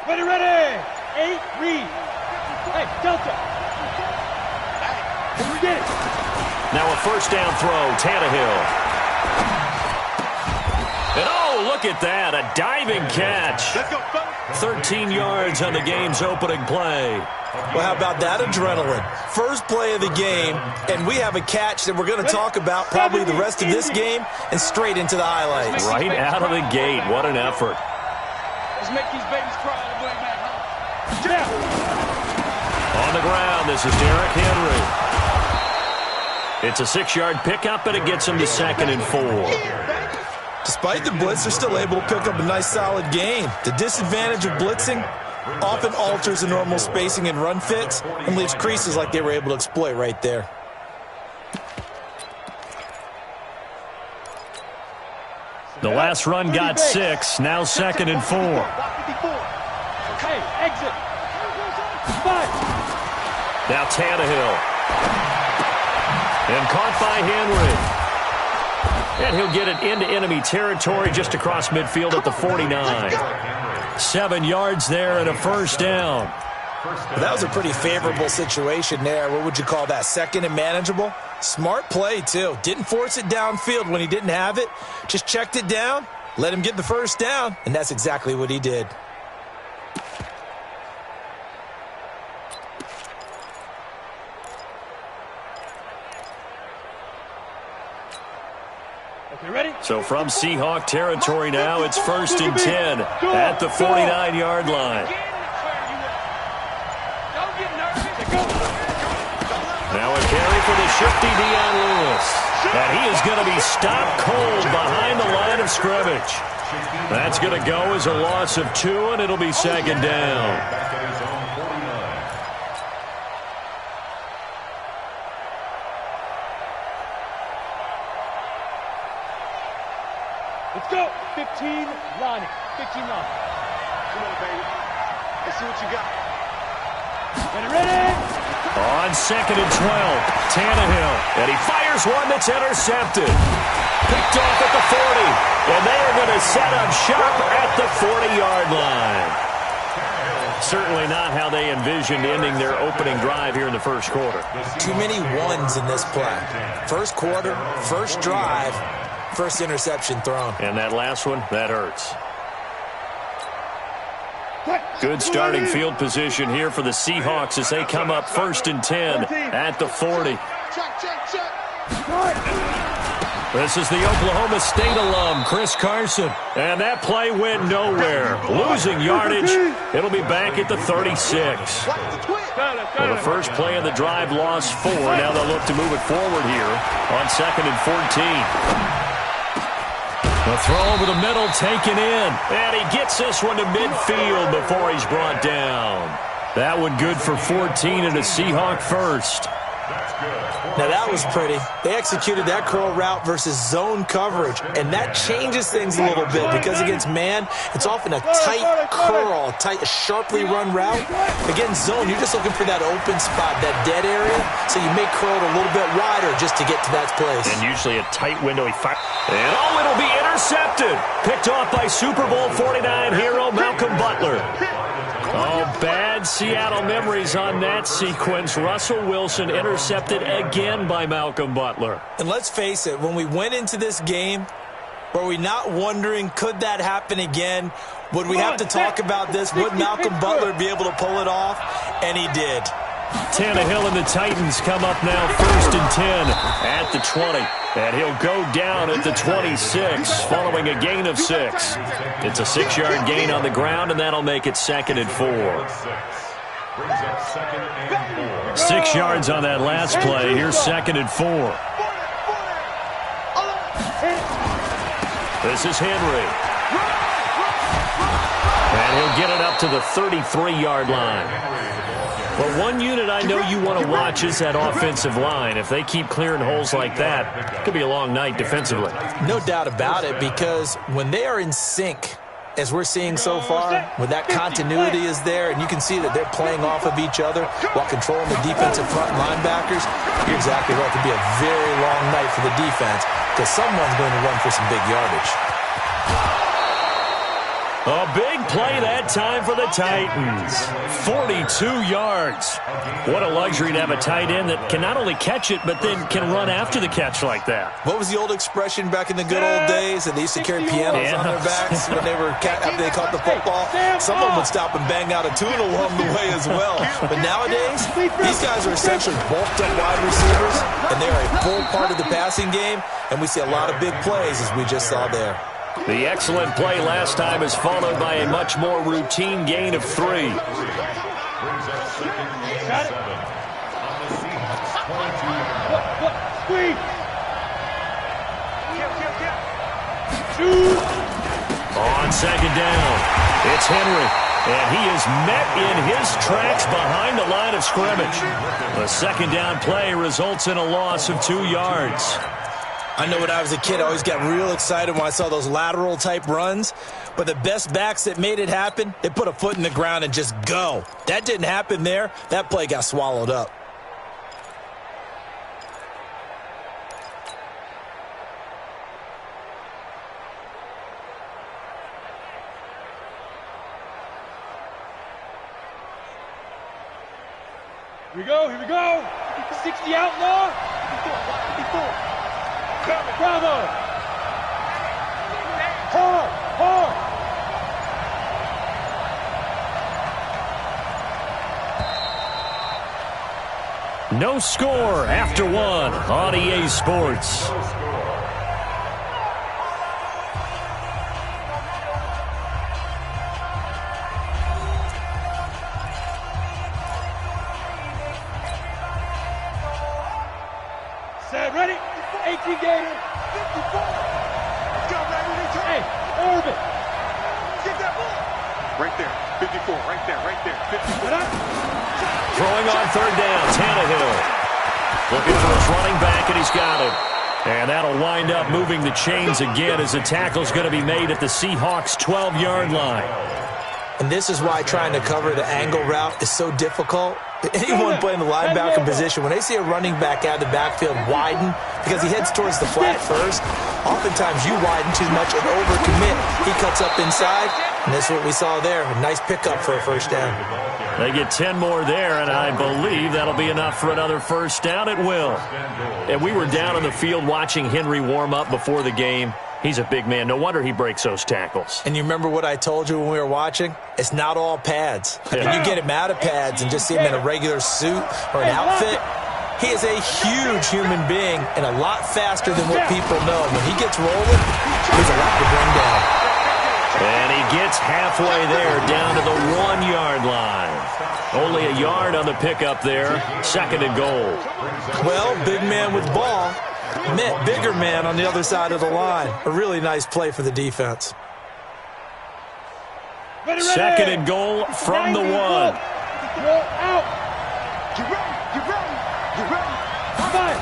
Ready. 8, read. Hey, Delta. Hey, we get it. Now a first down throw, Tannehill. And oh, look at that, a diving catch. 13 yards on the game's opening play. Well, how about that adrenaline? First play of the game, and we have a catch that we're going to talk about probably the rest of this game and straight into the highlights. Right out of the gate, what an effort. Let's make these babies cry on the way back home. Get out. On the ground, this is Derrick Henry. It's a 6-yard pickup, and it gets him to 2nd and 4. Despite the blitz, they're still able to pick up a nice, solid gain. The disadvantage of blitzing often alters the normal spacing and run fits and leaves creases like they were able to exploit right there. The last run got 6, now 2nd and 4. Okay, exit. 5. Now Tannehill. And caught by Henry. And he'll get it into enemy territory just across midfield at the 49. 7 yards there and a first down. Well, that was a pretty favorable situation there. What would you call that? 2nd and manageable? Smart play, too. Didn't force it downfield when he didn't have it. Just checked it down, let him get the first down, and that's exactly what he did. So from Seahawk territory now, it's 1st and 10 at the 49-yard line. Now a carry for the shifty Dion Lewis. And he is going to be stopped cold behind the line of scrimmage. That's going to go as a loss of 2, and it'll be 2nd down. Let's go. 15, Lonnie. 15, Lonnie. Come on, baby. Let's see what you got. Ready? On 2nd and 12, Tannehill. And he fires one that's intercepted. Picked off at the 40. And they are going to set up shop at the 40-yard line. Certainly not how they envisioned ending their opening drive here in the first quarter. Too many ones in this play. First quarter, first drive, first interception thrown. And that last one, that hurts. Good starting field position here for the Seahawks as they come up 1st and 10 at the 40. This is the Oklahoma State alum, Chris Carson. And that play went nowhere. Losing yardage. It'll be back at the 36. Well, the first play of the drive lost 4. Now they'll look to move it forward here on 2nd and 14. The throw over the middle taken in. And he gets this one to midfield before he's brought down. That one good for 14 and a Seahawk first. Now that was pretty. They executed that curl route versus zone coverage, and that changes things a little bit because against man, it's often a tight curl, a sharply run route. Against zone, you're just looking for that open spot, that dead area, so you may curl it a little bit wider just to get to that place. And usually a tight window. And oh, it'll be intercepted. Picked off by Super Bowl 49 hero Malcolm Butler. Oh, bad Seattle memories on that sequence. Russell Wilson intercepted again by Malcolm Butler. And let's face it, when we went into this game, were we not wondering, could that happen again? Would we have to talk about this? Would Malcolm Butler be able to pull it off? And he did. Tannehill and the Titans come up now 1st and 10 at the 20. And he'll go down at the 26 following a gain of 6. It's a 6-yard gain on the ground, and that'll make it 2nd and 4. 6 yards on that last play. Here's 2nd and 4. This is Henry. And he'll get it up to the 33-yard line. Well, one unit I know you want to watch is that offensive line. If they keep clearing holes like that, it could be a long night defensively. No doubt about it, because when they are in sync, as we're seeing so far, when that continuity is there, and you can see that they're playing off of each other while controlling the defensive front linebackers, you're exactly right. It could be a very long night for the defense because someone's going to run for some big yardage. A big play that time for the Titans. 42 yards. What a luxury to have a tight end that can not only catch it, but then can run after the catch like that. What was the old expression back in the good old days? That they used to carry pianos on their backs when after they caught the football. Someone would stop and bang out a tune along the way as well. But nowadays, these guys are essentially bulked up wide receivers, and they're a full part of the passing game, and we see a lot of big plays as we just saw there. The excellent play last time is followed by a much more routine gain of 3. Got it. Squeeze. Shoot. On second down, it's Henry. And he is met in his tracks behind the line of scrimmage. The second down play results in a loss of 2 yards. I know when I was a kid, I always got real excited when I saw those lateral-type runs. But the best backs that made it happen, they put a foot in the ground and just go. That didn't happen there. That play got swallowed up. Here we go, here we go. 60 outlaw. 54. Bravo. Hard, hard. No score after 1 on EA Sports. Set, ready? 18 Gator. 54. Hey, Orbit. Get that ball. Right there. 54. Right there. Right there. 54. Throwing on third down, Tannehill. Looking for his running back, and he's got it. And that'll wind up moving the chains again as the tackle's going to be made at the Seahawks' 12-yard line. And this is why trying to cover the angle route is so difficult. Anyone playing the linebacker position, when they see a running back out of the backfield widen, because he heads towards the flat first, oftentimes you widen too much and overcommit. He cuts up inside, and that's what we saw there. A nice pickup for a first down. They get 10 more there, and I believe that'll be enough for another first down. It will. And we were down on the field watching Henry warm up before the game. He's a big man. No wonder he breaks those tackles. And you remember what I told you when we were watching? It's not all pads. I mean, you get him out of pads and just see him in a regular suit or an outfit. He is a huge human being and a lot faster than what people know. When he gets rolling, he's a lot to bring down. And he gets halfway there, down to the 1-yard line. Only a yard on the pickup there. Second and goal. Well, big man with ball met bigger man on the other side of the line. A really nice play for the defense. Second and goal from the 1. Out. Get ready. Get ready. Get ready. Fire.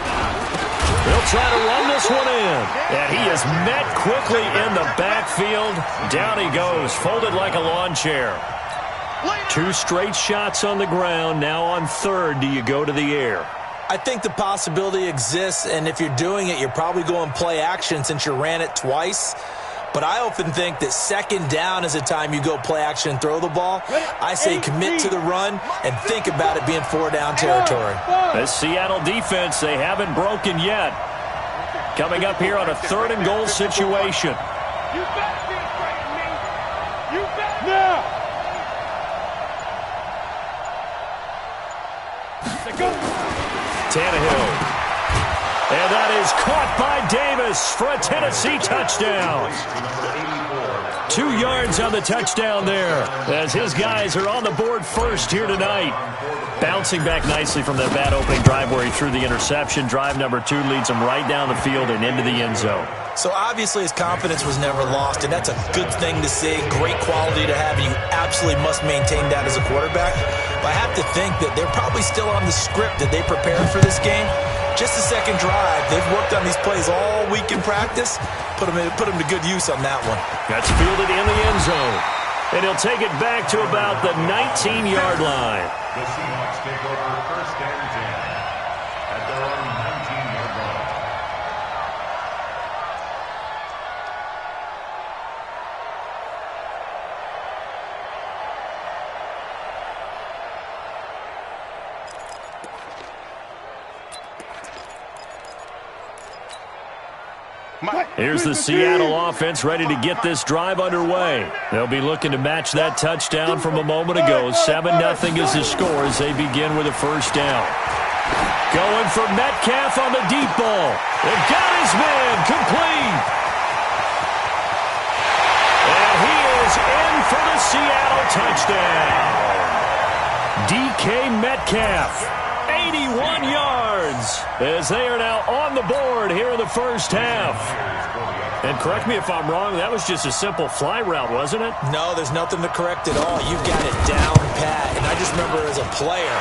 They'll try to run this one in. And he is met quickly in the backfield. Down he goes, folded like a lawn chair. 2 straight shots on the ground. Now on third, do you go to the air? I think the possibility exists, and if you're doing it, you're probably going play action since you ran it twice. But I often think that second down is the time you go play action and throw the ball. I say commit to the run and think about it being 4-down territory. This Seattle defense, they haven't broken yet. Coming up here on a third and goal situation. You better be afraid of me. You better. Now. Go. Tannehill. And that is caught by Davis for a Tennessee touchdown. 2 yards on the touchdown there as his guys are on the board first here tonight. Bouncing back nicely from that bad opening drive where he threw the interception. Drive number 2 leads him right down the field and into the end zone. So obviously his confidence was never lost, and that's a good thing to see, great quality to have, and you absolutely must maintain that as a quarterback. But I have to think that they're probably still on the script that they prepared for this game. Just the second drive, they've worked on these plays all week in practice. Put them to good use on that one. That's fielded in the end zone. And he'll take it back to about the 19-yard line. The Seahawks take over first and 10 at their own 19-yard line. Here's the Seattle offense ready to get this drive underway. They'll be looking to match that touchdown from a moment ago. 7-0 is the score as they begin with a first down. Going for Metcalf on the deep ball. They've got his man complete. And he is in for the Seattle touchdown. DK Metcalf, 81 yards, as they are now on the board here in the first half. And correct me if I'm wrong, that was just a simple fly route, wasn't it? No, there's nothing to correct at all. You've got it down pat. And I just remember as a player,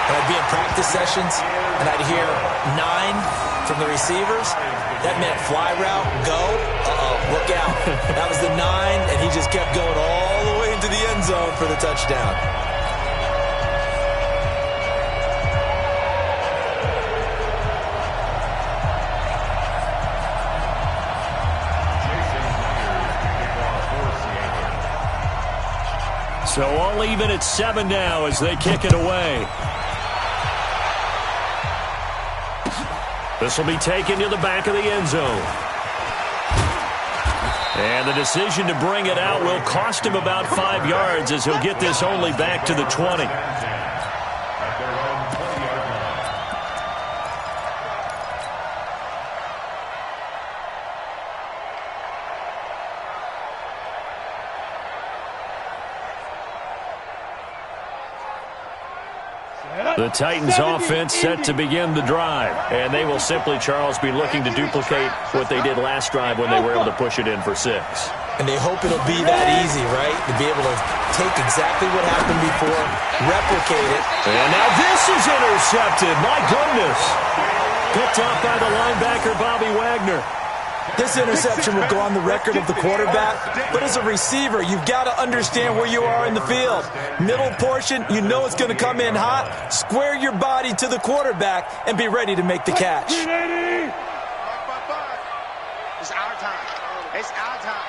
when I'd be in practice sessions and I'd hear 9 from the receivers, that meant fly route, go, look out. That was the 9, and he just kept going all the way into the end zone for the touchdown. So all even at 7 now as they kick it away. This will be taken to the back of the end zone. And the decision to bring it out will cost him about 5 yards as he'll get this only back to the 20. The Titans offense set to begin the drive. And they will simply, Charles, be looking to duplicate what they did last drive when they were able to push it in for 6. And they hope it'll be that easy, right? To be able to take exactly what happened before, replicate it. And now this is intercepted. My goodness. Picked off by the linebacker, Bobby Wagner. This interception will go on the record of the quarterback, but as a receiver, you've got to understand where you are in the field. Middle portion, you know it's going to come in hot. Square your body to the quarterback and be ready to make the catch. It's our time. It's our time.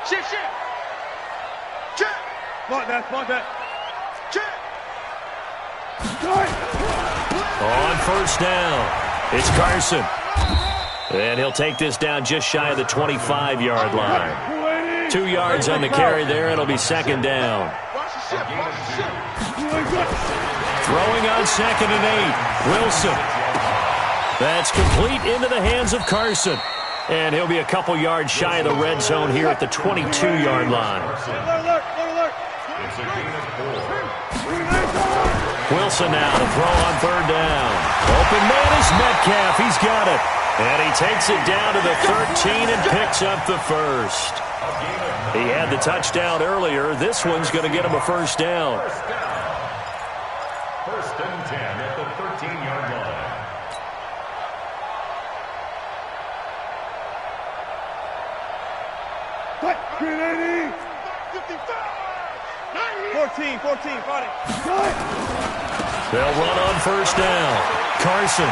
Shift. Check. Smart that. Check. On first down, it's Carson. And he'll take this down just shy of the 25-yard line. 2 yards on the carry there. It'll be 2nd down. Throwing on 2nd and 8. Wilson. That's complete into the hands of Carson. And he'll be a couple yards shy of the red zone here at the 22-yard line. Wilson now to throw on 3rd down. Open man is Metcalf. He's got it. And he takes it down to the 13 and picks up the first. He had the touchdown earlier. This one's going to get him a first down. 1st and 10 at the 13-yard line. 14, got it. They'll run on first down. Carson.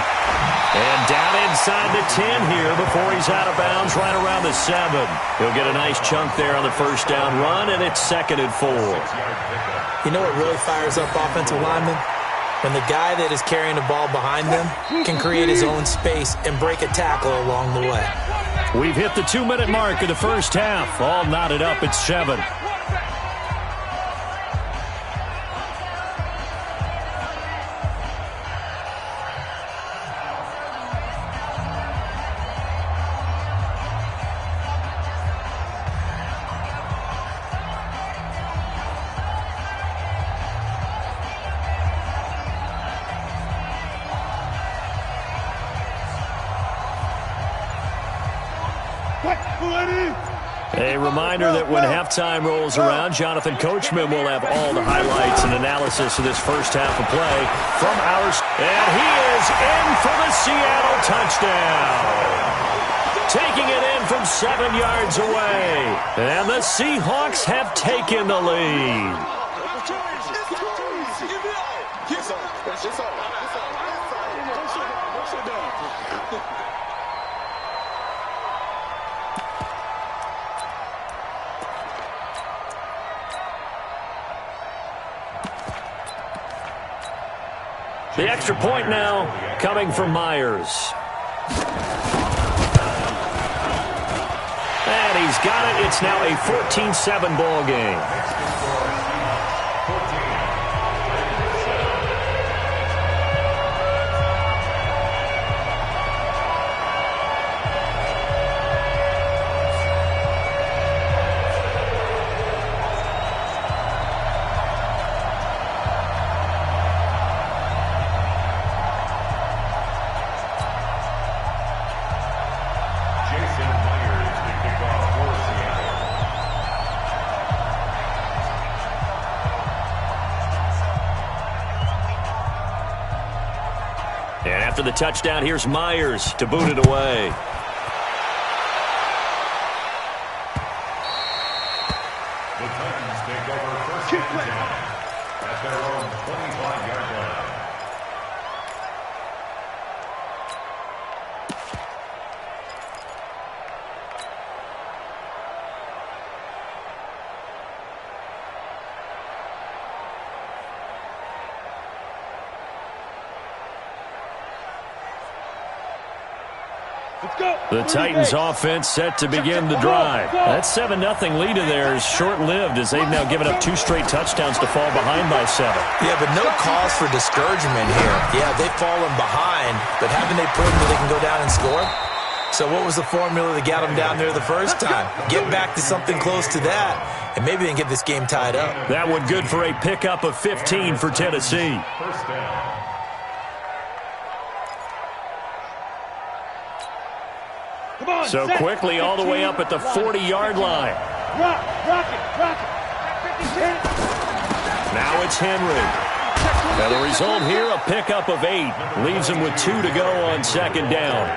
And down inside the 10 here before he's out of bounds right around the 7. He'll get a nice chunk there on the first down run, and it's 2nd and 4. You know what really fires up offensive linemen? When the guy that is carrying the ball behind them can create his own space and break a tackle along the way. We've hit the 2-minute mark of the first half. All knotted up at 7. A reminder that when halftime rolls around, Jonathan Coachman will have all the highlights and analysis of this first half of play from ours. And he is in for the Seattle touchdown. Taking it in from 7 yards away. And the Seahawks have taken the lead. The extra point now coming from Myers. got it. It's now a 14-7 ball game. And after the touchdown, here's Myers to boot it away. The Titans take over first and 10 at their own 25-yard line. The Titans offense set to begin the drive. That 7-0 lead of theirs short-lived as they've now given up 2 straight touchdowns to fall behind by 7. Yeah, but no cause for discouragement here. Yeah, they've fallen behind, but haven't they proven that they can go down and score? So what was the formula that got them down there the first time? Get back to something close to that, and maybe they can get this game tied up. That one good for a pickup of 15 for Tennessee. First down. So quickly all the way up at the 40-yard line. Rock it. Now it's Henry. And the result here, a pickup of 8. Leaves him with 2 to go on second down.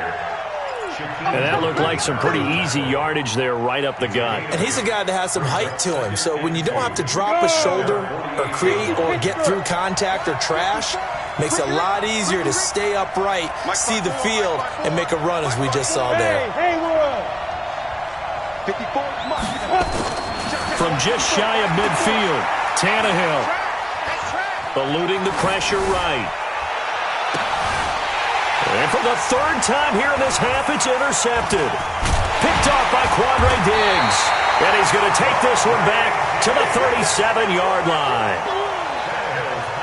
And that looked like some pretty easy yardage there right up the gut. And he's a guy that has some height to him. So when you don't have to drop a shoulder or create or get through contact or trash, makes it a lot easier to stay upright, see the field, and make a run as we just saw there. From just shy of midfield, Tannehill eluding the pressure right. And for the 3rd time here in this half, it's intercepted. Picked off by Quandre Diggs. And he's going to take this one back to the 37-yard line.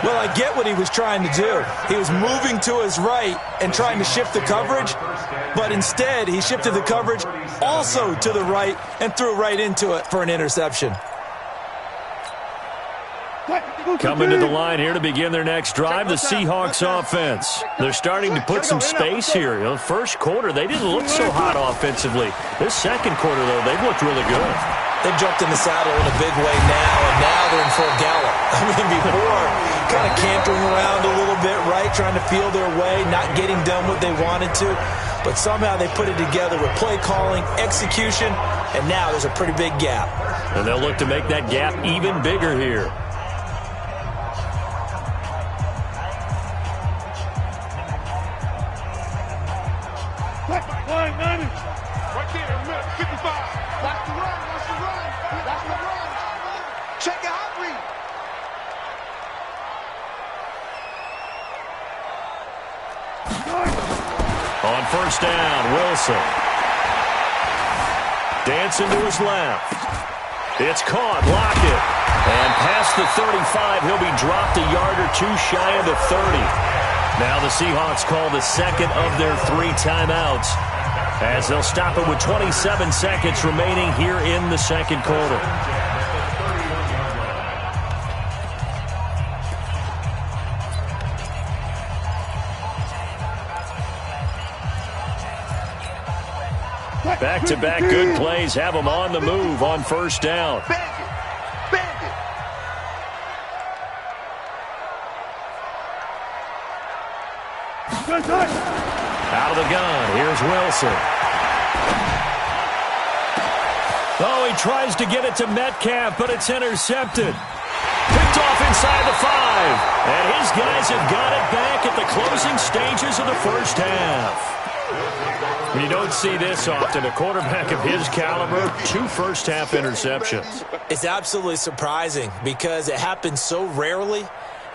Well, I get what he was trying to do. He was moving to his right and trying to shift the coverage, but instead he shifted the coverage also to the right and threw right into it for an interception. Coming to the line here to begin their next drive, the Seahawks offense. They're starting to put some space here. You know, first quarter, they didn't look so hot offensively. This second quarter, though, they've looked really good. They've jumped in the saddle in a big way now, and now they're in full gallop. I mean, before, kind of cantering around a little bit, right, trying to feel their way, not getting done what they wanted to. But somehow they put it together with play calling, execution, and now there's a pretty big gap. And they'll look to make that gap even bigger here. Right there in the middle, 55. Watch the run. Check your hot read. On first down, Wilson. Dancing to his left. It's caught, Lockett. And past the 35, he'll be dropped a yard or 2 shy of the 30. Now the Seahawks call the second of their 3 timeouts, as they'll stop it with 27 seconds remaining here in the second quarter. Back-to-back good plays have them on the move on first down. Bandit. Out of the gun, here's Wilson. Oh, he tries to get it to Metcalf, but it's intercepted. Picked off inside the 5. And his guys have got it back at the closing stages of the first half. You don't see this often. A quarterback of his caliber, 2 first-half interceptions. It's absolutely surprising because it happens so rarely.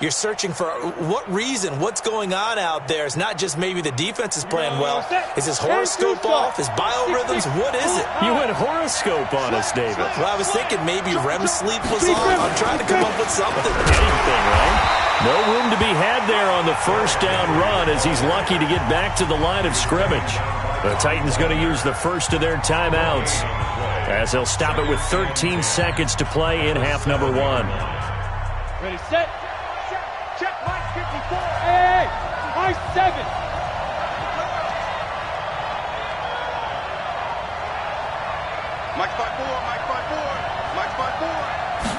You're searching for what reason, what's going on out there. It's not just maybe the defense is playing well. Is his horoscope off? His biorhythms? What is it? You went horoscope on us, David. Well, I was thinking maybe REM sleep was off. I'm trying to come up with something. Anything, right? No room to be had there on the first down run as he's lucky to get back to the line of scrimmage. The Titans going to use the first of their timeouts as they'll stop it with 13 seconds to play in half number 1. Ready, set. Check, Mike 54. Hey, Mike 7. Mike 5-4, Mike 5-4, Mike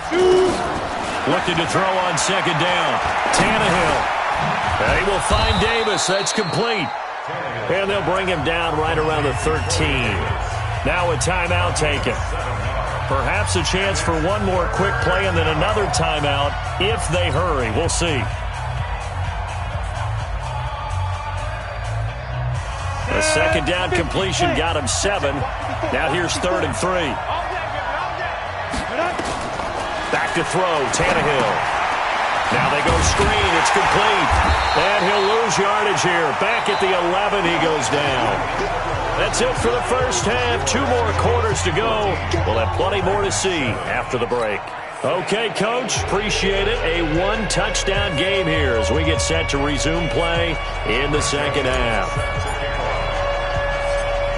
5-4. Looking to throw on second down. Tannehill. He will find Davis. That's complete. And they'll bring him down right around the 13. Now a timeout taken. Perhaps a chance for one more quick play and then another timeout if they hurry. We'll see. A second down completion got him 7. Now here's 3rd and 3. Back to throw, Tannehill. Now they go screen, it's complete. And he'll lose yardage here. Back at the 11, he goes down. That's it for the first half. 2 more quarters to go. We'll have plenty more to see after the break. Okay, Coach, appreciate it. A 1-touchdown game here as we get set to resume play in the second half.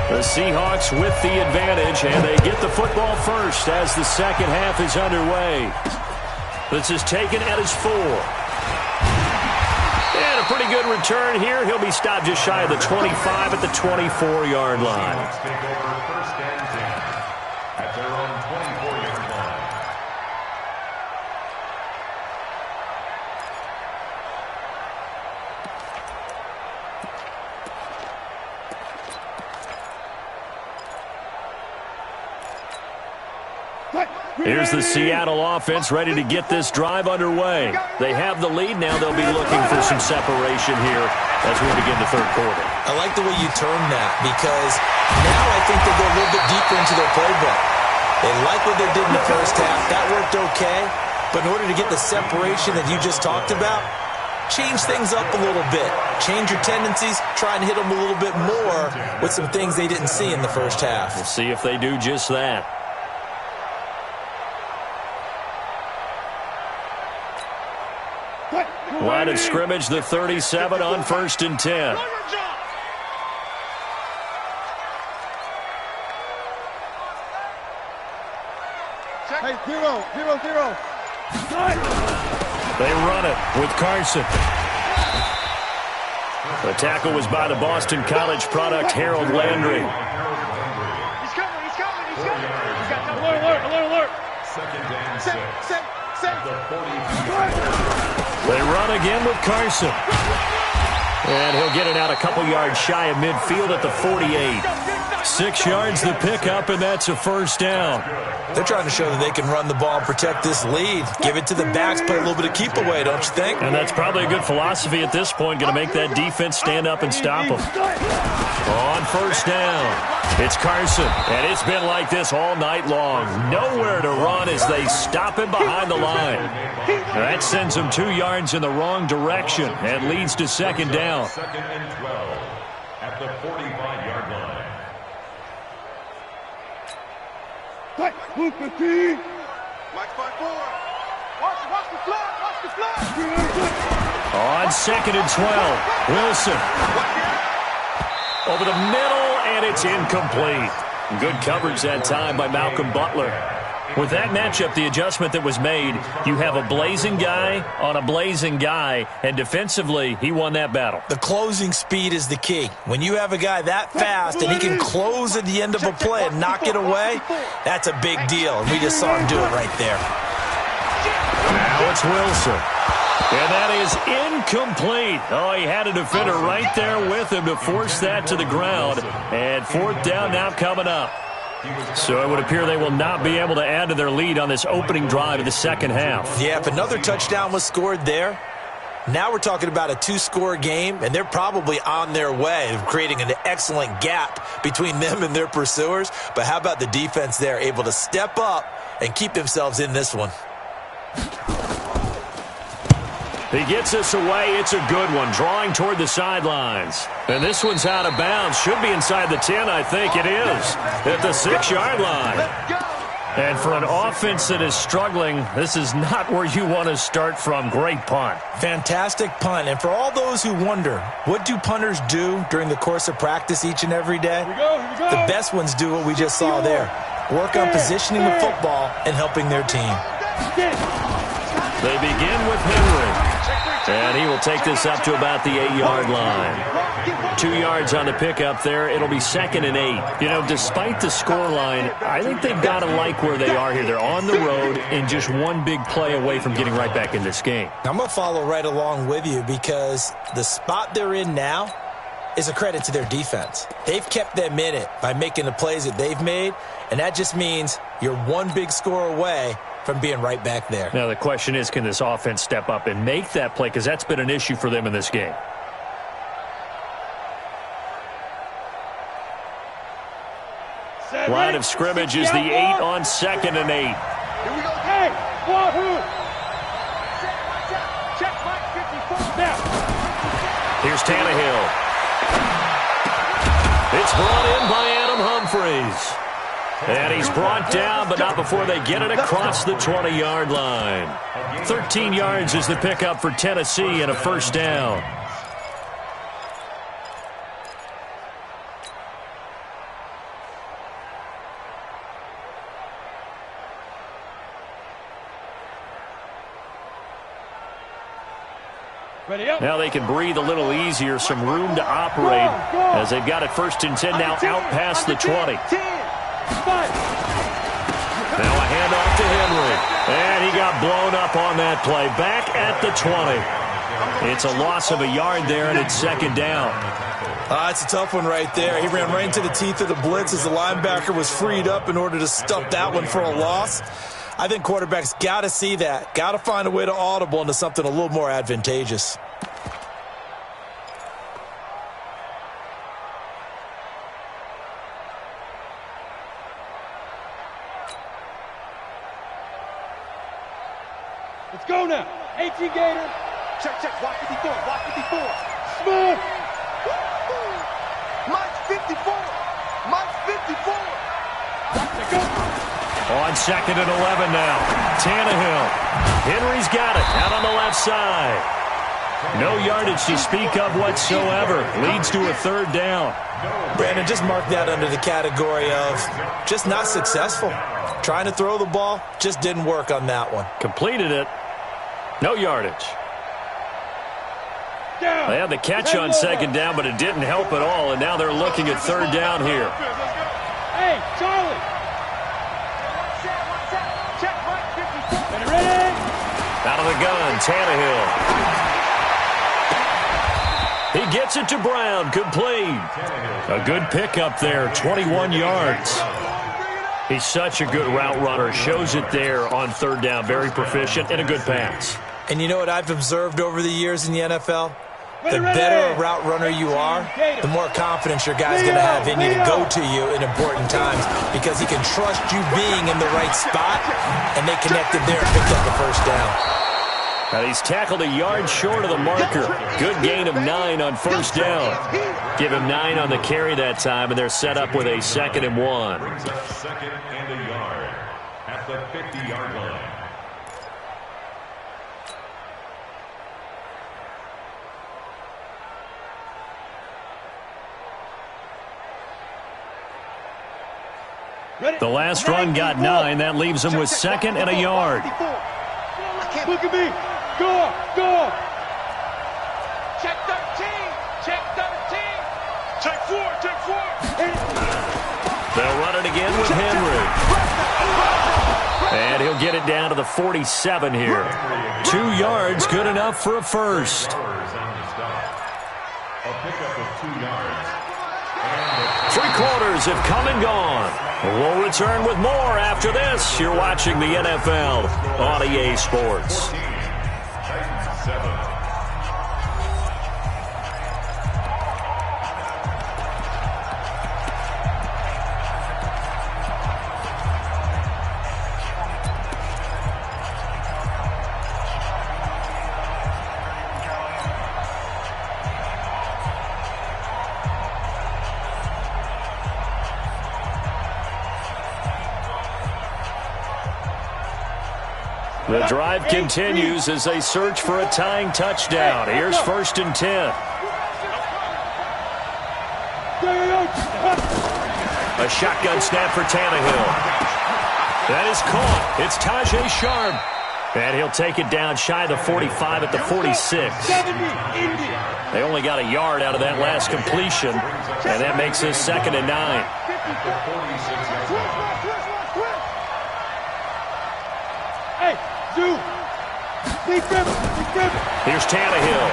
The Seahawks with the advantage, and they get the football first as the second half is underway. This is taken at his 4. And a pretty good return here. He'll be stopped just shy of the 25 at the 24-yard line. At their own 24-yard line. Here's the Seattle offense ready to get this drive underway. They have the lead. Now they'll be looking for some separation here as we begin the third quarter. I like the way you term that because now I think they go a little bit deeper into their playbook. They like what they did in the first half. That worked okay. But in order to get the separation that you just talked about, change things up a little bit. Change your tendencies. Try and hit them a little bit more with some things they didn't see in the first half. We'll see if they do just that. Line of scrimmage, the 37 on 1st and 10. Hey, 0-0-0. They run it with Carson. The tackle was by the Boston College product, Harold Landry. He's coming. Alert. Second down, 6. The 45. They run again with Carson. And he'll get it out a couple yards shy of midfield at the 48. 6 yards the pickup, and that's a first down. They're trying to show that they can run the ball and protect this lead. Give it to the backs, play a little bit of keep away, don't you think? And that's probably a good philosophy at this point, going to make that defense stand up and stop them. On first down, it's Carson, and it's been like this all night long. Nowhere to run as they stop him behind the line. That sends him 2 yards in the wrong direction and leads to second down. Second and 12 at the 45-yard line. Move the team. Mike 5-4. Watch the flag. On second and 12, Wilson. Over the middle, and it's incomplete. Good coverage that time by Malcolm Butler. With that matchup, the adjustment that was made, you have a blazing guy on a blazing guy, and defensively, he won that battle. The closing speed is the key. When you have a guy that fast and he can close at the end of a play and knock it away, that's a big deal, and we just saw him do it right there. Now it's Wilson. And that is incomplete. Oh, he had a defender right there with him to force that to the ground. And 4th down now coming up. So it would appear they will not be able to add to their lead on this opening drive of the second half. Yeah, if another touchdown was scored there, now we're talking about a 2-score game, and they're probably on their way of creating an excellent gap between them and their pursuers. But how about the defense there, able to step up and keep themselves in this one? He gets this away. It's a good one, drawing toward the sidelines. And this one's out of bounds. Should be inside the 10, I think it is, at the 6-yard line. And for an offense that is struggling, this is not where you want to start from. Great punt. Fantastic punt. And for all those who wonder, what do punters do during the course of practice each and every day? Here we go. The best ones do what we just saw there. Work on positioning the football and helping their team. They begin with Henry. And he will take this up to about the 8-yard line. 2 yards on the pickup there. It'll be 2nd and 8. You know, despite the scoreline, I think they've got to like where they are here. They're on the road and just one big play away from getting right back in this game. I'm going to follow right along with you because the spot they're in now is a credit to their defense. They've kept them in it by making the plays that they've made, and that just means you're one big score away from being right back there. Now the question is, can this offense step up and make that play? Because that's been an issue for them in this game. Line of scrimmage is the 8 on 2nd and 8. Here we go. Hey, Wahoo! Check Mike 54 now. Here's Tannehill. It's brought in by Adam Humphries. And he's brought down, but not before they get it across the 20-yard line. 13 yards is the pickup for Tennessee and a first down. Now they can breathe a little easier, some room to operate as they've got it 1st and 10 now out past the 20. Now a handoff to Henry. And he got blown up on that play. Back at the 20. It's a loss of a yard there, and it's 2nd down. It's a tough one right there. He ran right into the teeth of the blitz as the linebacker was freed up in order to stuff that one for a loss. I think quarterbacks got to see that. Got to find a way to audible into something a little more advantageous. Let's go now. 18 Gator. Check. Block 54. Block 54. Smooth. Mike 54. Mike 54. Let's go. On 2nd and 11 now. Tannehill. Henry's got it out on the left side. No yardage to speak of whatsoever. Leads to a 3rd down. Brandon, just mark that under the category of just not successful. Trying to throw the ball, just didn't work on that one. Completed it. No yardage. They had the catch on 2nd down, but it didn't help at all, and now they're looking at 3rd down here. Hey, Charlie. Check Mike 54. Ready? Out of the gun, Tannehill. He gets it to Brown, complete. A good pickup there, 21 yards. He's such a good route runner. Shows it there on 3rd down. Very proficient and a good pass. And you know what I've observed over the years in the NFL? The better a route runner you are, the more confidence your guy's going to have in you to go to you in important times because he can trust you being in the right spot, and they connected there and picked up the 1st down. Now he's tackled a yard short of the marker. Good gain of 9 on 1st down. Give him 9 on the carry that time, and they're set up with a 2nd and 1. 2nd and a yard at the 50-yard line. The last run got 9. That leaves him with 2nd and a yard. Look at me. Go. Check 13. Check 13. Check 4. They'll run it again with Henry. And he'll get it down to the 47 here. 2 yards, good enough for a first. A pickup of 2 yards. 3 quarters have come and gone. We'll return with more after this. You're watching the NFL on EA Sports. Titans 7. The drive continues as they search for a tying touchdown. Here's 1st and 10. A shotgun snap for Tannehill. That is caught. It's Tajay Sharp. And he'll take it down shy of the 45 at the 46. They only got a yard out of that last completion, and that makes this 2nd and 9. Hey, Zoo! Here's Tannehill.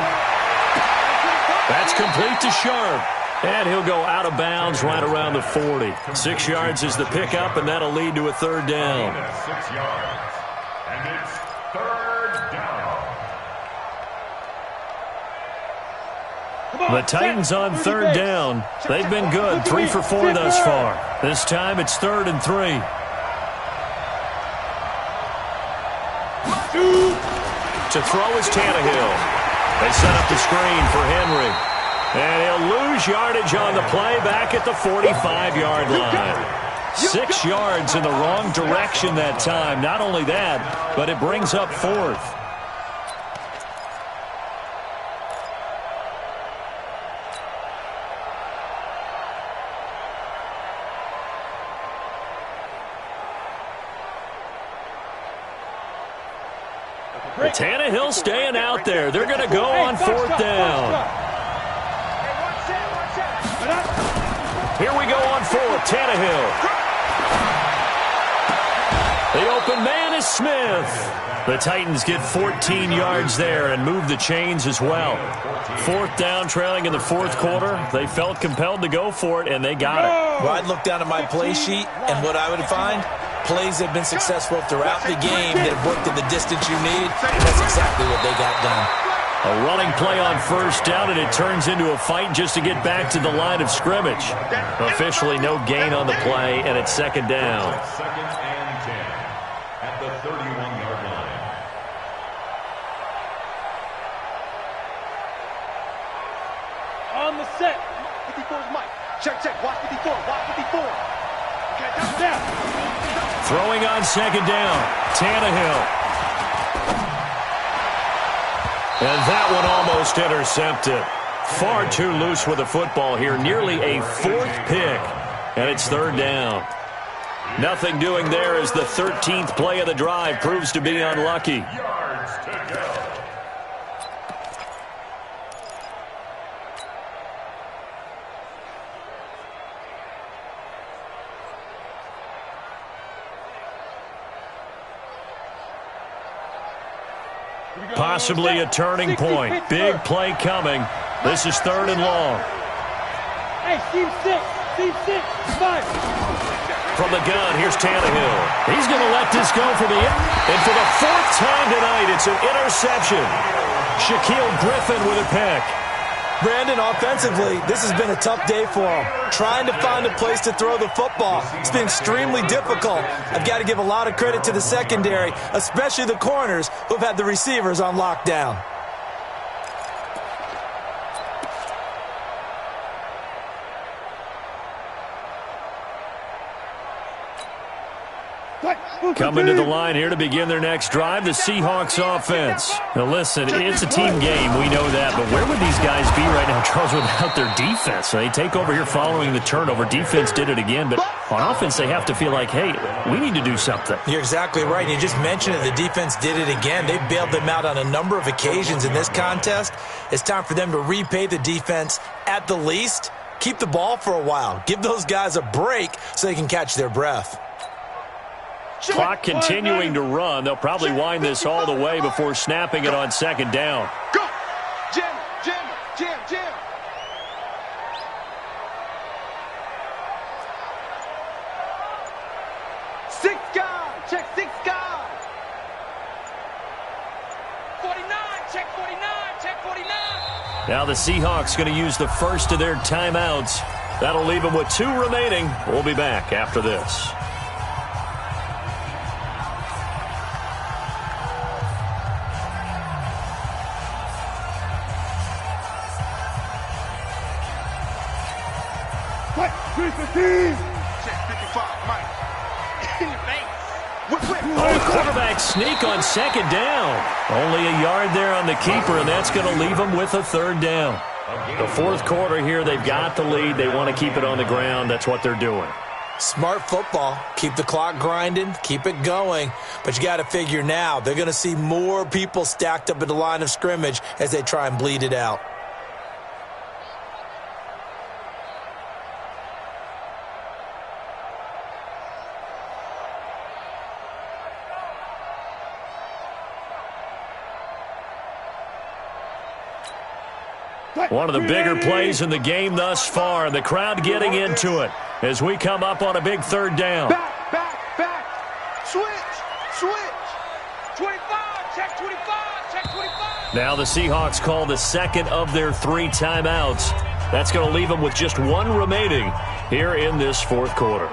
That's complete to Sharp. And he'll go out of bounds right around the 40. 6 yards is the pickup, and that'll lead to a 3rd down. 6 yards. And it's 3rd down. The Titans on 3rd down. They've been good, 3 for 4 thus far. This time it's 3rd and 3. To throw is Tannehill. They set up the screen for Henry. And he'll lose yardage on the play back at the 45-yard line. 6 yards in the wrong direction that time. Not only that, but it brings up 4th. Tannehill staying out there. They're going to go on 4th down. Here we go on 4th. Tannehill. The open man is Smith. The Titans get 14 yards there and move the chains as well. 4th down, trailing in the 4th quarter. They felt compelled to go for it, and they got it. Well, I'd look down at my play sheet, and what I would find, plays have been successful throughout the game that have worked in the distance you need, and that's exactly what they got done. A running play on 1st down, and it turns into a fight just to get back to the line of scrimmage. Officially no gain on the play, and it's 2nd down. 2nd and 10 at the 31-yard line. On the set. 54's Mike. Check. Watch 54. Watch 54. Okay, down. Throwing on 2nd down. Tannehill. And that one almost intercepted. Far too loose with the football here. Nearly a 4th pick. And it's 3rd down. Nothing doing there as the 13th play of the drive proves to be unlucky. Yards to go. Possibly a turning point. Big play coming. This is 3rd and long. Hey, team 6, 5. From the gun, here's Tannehill. He's going to let this go for the end. And for the 4th time tonight, it's an interception. Shaquille Griffin with a pick. Brandon, offensively, this has been a tough day for him. Trying to find a place to throw the football. It's been extremely difficult. I've got to give a lot of credit to the secondary, especially the corners who have had the receivers on lockdown. Coming to the line here to begin their next drive, the Seahawks offense. Now listen, it's a team game, we know that, but where would these guys be right now, Charles, without their defense? They take over here following the turnover. Defense did it again, but on offense they have to feel like, hey, we need to do something. You're exactly right. You just mentioned it. The defense did it again. They bailed them out on a number of occasions in this contest. It's time for them to repay the defense at the least. Keep the ball for a while. Give those guys a break so they can catch their breath. Clock continuing to run. They'll probably wind this all the way before snapping it on 2nd down. Go! Jam. 6 guys! Check 6 guys! 49, check 49. Now the Seahawks going to use the first of their timeouts. That'll leave them with 2 remaining. We'll be back after this. Check 55, Mike. In your face. Whip. Oh, quarterback sneak on second down. Only a yard there on the keeper, and that's going to leave them with a third down. The fourth quarter here, they've got the lead. They want to keep it on the ground. That's what they're doing. Smart football. Keep the clock grinding. Keep it going. But you got to figure now, they're going to see more people stacked up at the line of scrimmage as they try and bleed it out. One of the bigger plays in the game thus far, and the crowd getting into it as we come up on a big third down. Back. Switch. 25, check 25, check 25. Now the Seahawks call the second of their 3 timeouts. That's going to leave them with just 1 remaining here in this fourth quarter.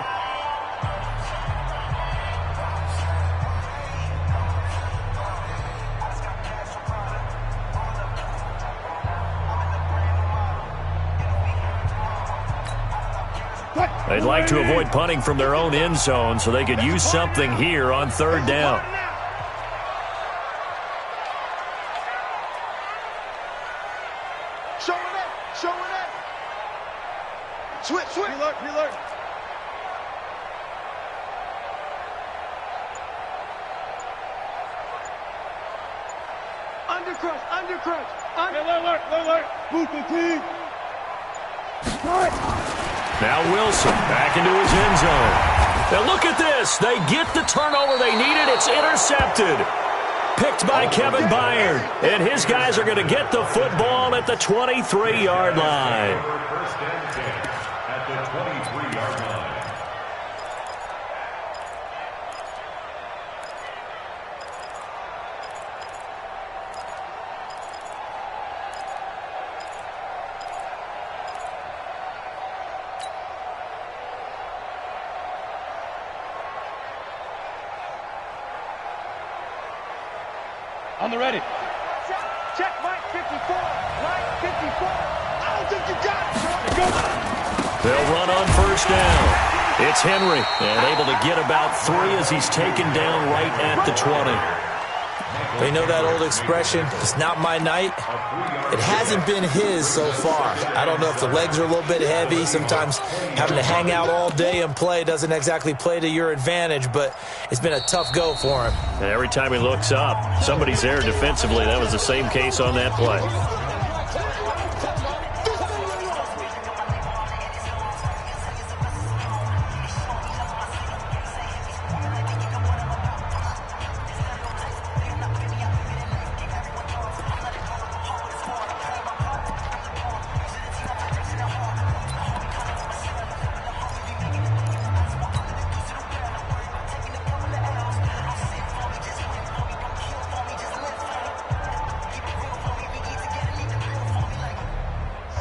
They'd like to avoid punting from their own end zone so they could use something here on third down. Showing it. Switch. Reload. Undercrunch. Alert. Move the team. Now Wilson back into his end zone. Now look at this. They get the turnover they needed. It's intercepted. Picked by Kevin Byard. And his guys are going to get the football at the 23-yard line. First and 10 at the 23-yard line. On the ready. Check Mike 54. I don't think you got it. Go. They'll run on first down. It's Henry, and able to get about 3 as he's taken down right at the 20. They know that old expression, it's not my night. It hasn't been his so far. I don't know if the legs are a little bit heavy. Sometimes having to hang out all day and play doesn't exactly play to your advantage, but it's been a tough go for him. And every time he looks up, somebody's there defensively. That was the same case on that play.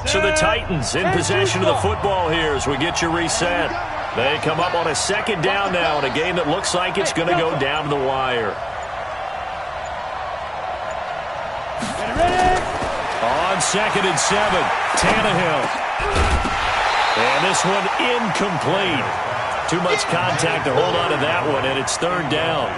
So the Titans in possession of the football here as we get you reset. They come up on a second down now in a game that looks like it's going to go down to the wire. On 2nd and 7, Tannehill. And this one incomplete. Too much contact to hold on to that one, and it's third down.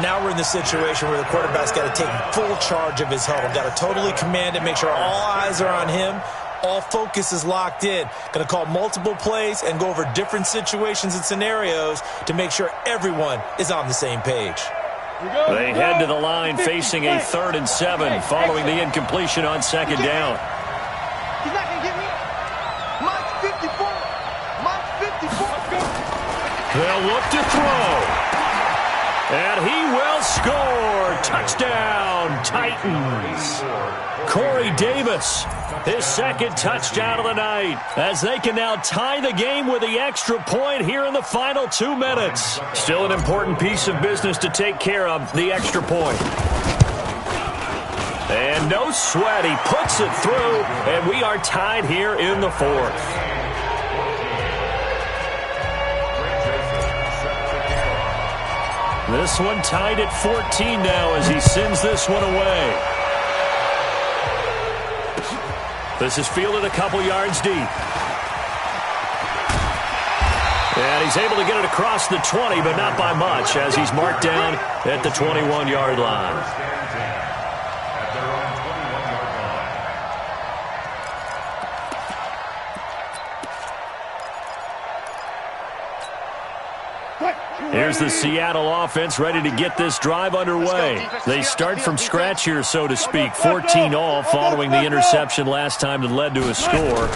Now we're in the situation where the quarterback's got to take full charge of his huddle. Got to totally command it, make sure all eyes are on him. All focus is locked in. Going to call multiple plays and go over different situations and scenarios to make sure everyone is on the same page. They head to the line facing a 3rd and 7 following the incompletion on second down. He's not going to get me. Mike 54. They'll look to throw. And he will score. Touchdown, Titans. Corey Davis, his 2nd touchdown of the night, as they can now tie the game with the extra point here in the final 2 minutes. Still an important piece of business to take care of, the extra point. And no sweat, he puts it through, and we are tied here in the 4th. This one tied at 14 now as he sends this one away. This is fielded a couple yards deep. And he's able to get it across the 20, but not by much, as he's marked down at the 21-yard line. At their own 21-yard line. Here's the Seattle offense ready to get this drive underway. They start from scratch here, so to speak, 14-all following the interception last time that led to a score.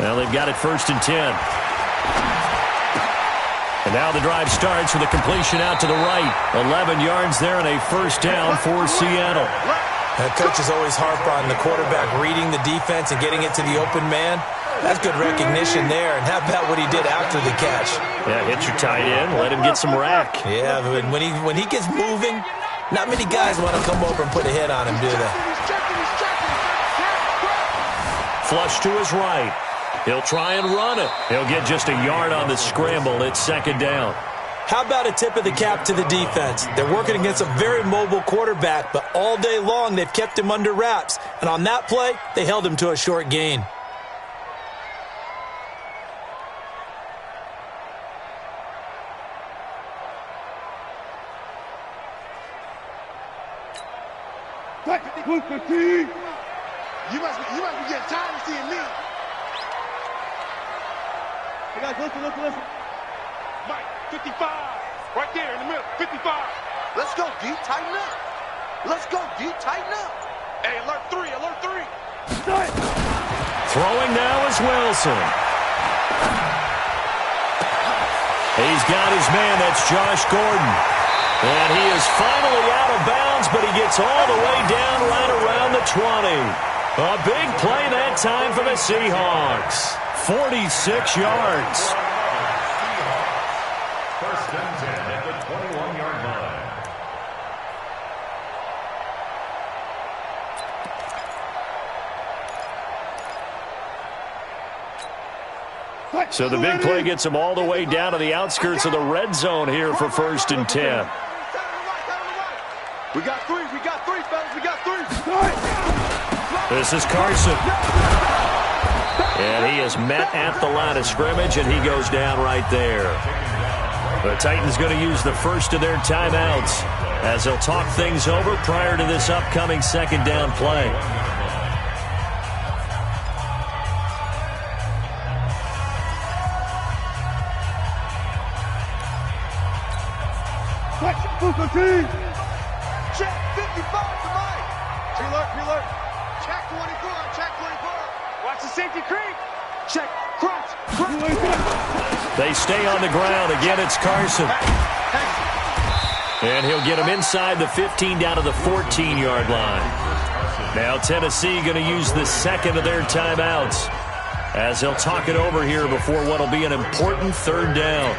Well, they've got it 1st and 10. And now the drive starts with a completion out to the right. 11 yards there and a 1st down for Seattle. Coaches always harp on the quarterback reading the defense and getting it to the open man. That's good recognition there. And how about what he did after the catch? Yeah, hit your tight end, let him get some rack. Yeah, but when he gets moving, not many guys want to come over and put a hit on him, do they? Flush to his right. He'll try and run it. He'll get just a yard on the scramble. It's 2nd down. How about a tip of the cap to the defense? They're working against a very mobile quarterback, but all day long they've kept him under wraps. And on that play, they held him to a short gain. You must be getting tired of seeing me. Hey guys, listen. Mike, 55. Right there in the middle, 55. Let's go, D. Tighten up. Let's go, D. Tighten up. Hey, alert 3. Throwing now is Wilson. He's got his man. That's Josh Gordon. And he is finally out of bounds, but he gets all the way down right around the 20. A big play that time for the Seahawks. 46 yards. 1st and 10 at the 21-yard line. So the big play gets him all the way down to the outskirts of the red zone here for 1st and 10. We got three, fellas. We got three. This is Carson. And he is met at the line of scrimmage, and he goes down right there. The Titans going to use the first of their timeouts as they'll talk things over prior to this upcoming 2nd down play. Check 55 to Mike. Preload. Check 24. Watch the safety creep. Check. Crunch. They stay on the ground. Again, it's Carson. And he'll get him inside the 15 down to the 14-yard line. Now Tennessee going to use the 2nd of their timeouts as they'll talk it over here before what will be an important 3rd down.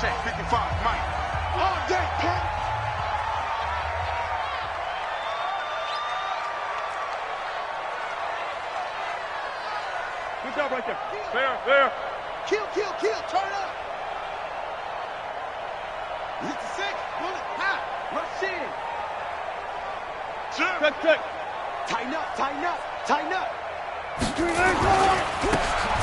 Check 55, Mike. All day, punk. Good job right there. There. Kill. Turn up. Hit the 6. Bullet. Hot. Rush in. Check. Tighten up.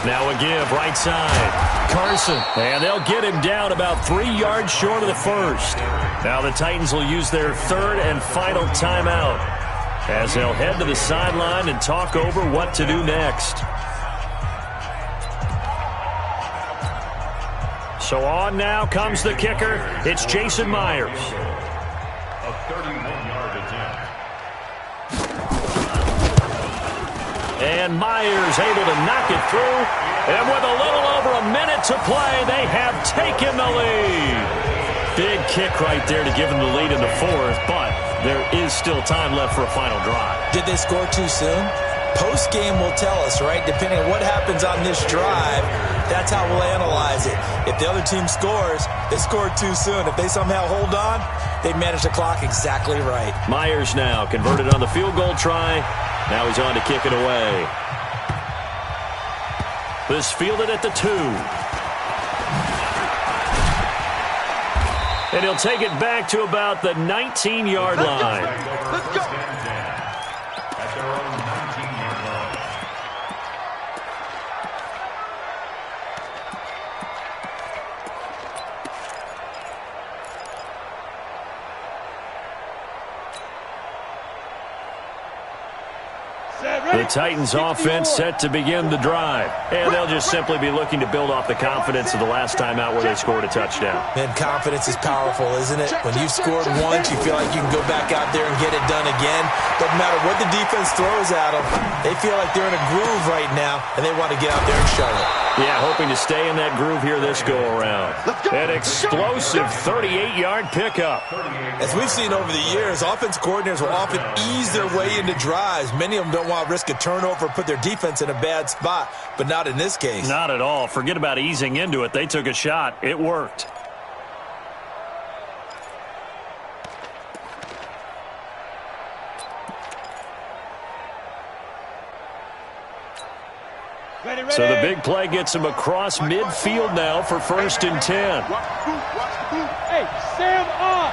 Now a give right side. Carson. And they'll get him down about 3 yards short of the 1st. Now the Titans will use their 3rd and final timeout as they'll head to the sideline and talk over what to do next. So on now comes the kicker. It's Jason Myers. A 31-yard attempt. And Myers able to knock it through. And with a little over a minute to play, they have taken the lead. Big kick right there to give them the lead in the 4th, but there is still time left for a final drive. Did they score too soon? Post-game will tell us, right? Depending on what happens on this drive, that's how we'll analyze it. If the other team scores, they scored too soon. If they somehow hold on, they manage the clock exactly right. Myers now converted on the field goal try. Now he's on to kick it away. This fielded at the 2. And he'll take it back to about the 19-yard line. Let's go. At their own 19-yard line. The Titans offense set to begin the drive. And they'll just simply be looking to build off the confidence of the last time out where they scored a touchdown. Man, confidence is powerful, isn't it? When you've scored once, you feel like you can go back out there and get it done again. Doesn't matter what the defense throws at them. They feel like they're in a groove right now, and they want to get out there and show it. Yeah, hoping to stay in that groove here this go-around. An explosive 38-yard pickup. As we've seen over the years, offense coordinators will often ease their way into drives. Many of them don't want to risk a turnover or put their defense in a bad spot, but not in this case. Not at all. Forget about easing into it. They took a shot. It worked. So the big play gets him across midfield now for 1st and 10. Hey, Sam on.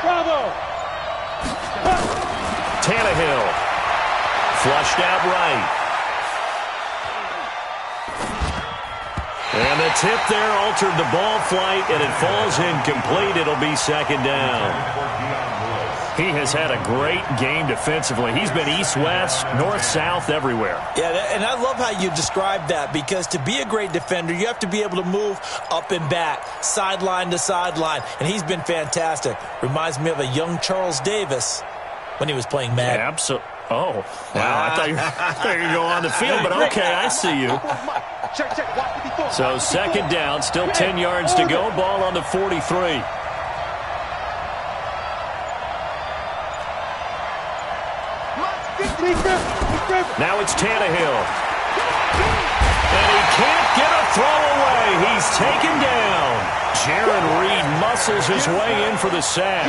Bravo. Tannehill. Flushed out right. And the tip there altered the ball flight, and it falls incomplete. It'll be 2nd down. He has had a great game defensively. He's been east-west, north-south, everywhere. Yeah, and I love how you described that, because to be a great defender, you have to be able to move up and back, sideline to sideline, and he's been fantastic. Reminds me of a young Charles Davis when he was playing Madden. Absolutely. Oh, wow. I thought you were going to go on the field, but okay, I see you. So 2nd down, still 10 yards to go. Ball on the 43. Now it's Tannehill. And he can't get a throw away. He's taken down. Jaron Reed muscles his way in for the sack.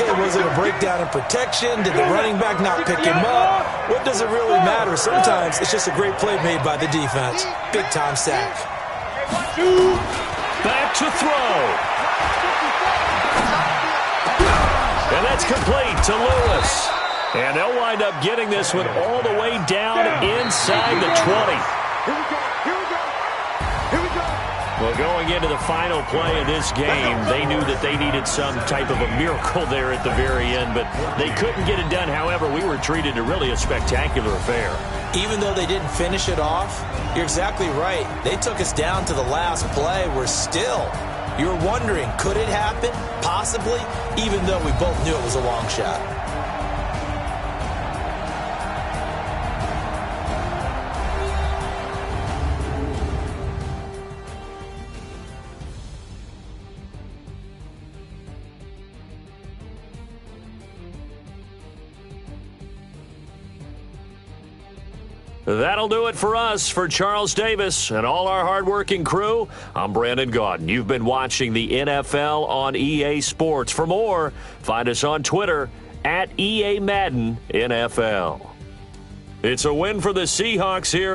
Okay, was it a breakdown in protection? Did the running back not pick him up? What does it really matter? Sometimes it's just a great play made by the defense. Big-time sack. Back to throw. And that's complete to Lewis. And they'll wind up getting this one all the way down inside the 20. Well, going into the final play of this game, they knew that they needed some type of a miracle there at the very end, but they couldn't get it done. However, we were treated to really a spectacular affair. Even though they didn't finish it off, you're exactly right. They took us down to the last play. We're still. You were wondering, could it happen? Possibly, even though we both knew it was a long shot. That'll do it for us. For Charles Davis and all our hardworking crew, I'm Brandon Gaudin. You've been watching the NFL on EA Sports. For more, find us on Twitter @EA Madden NFL. It's a win for the Seahawks here.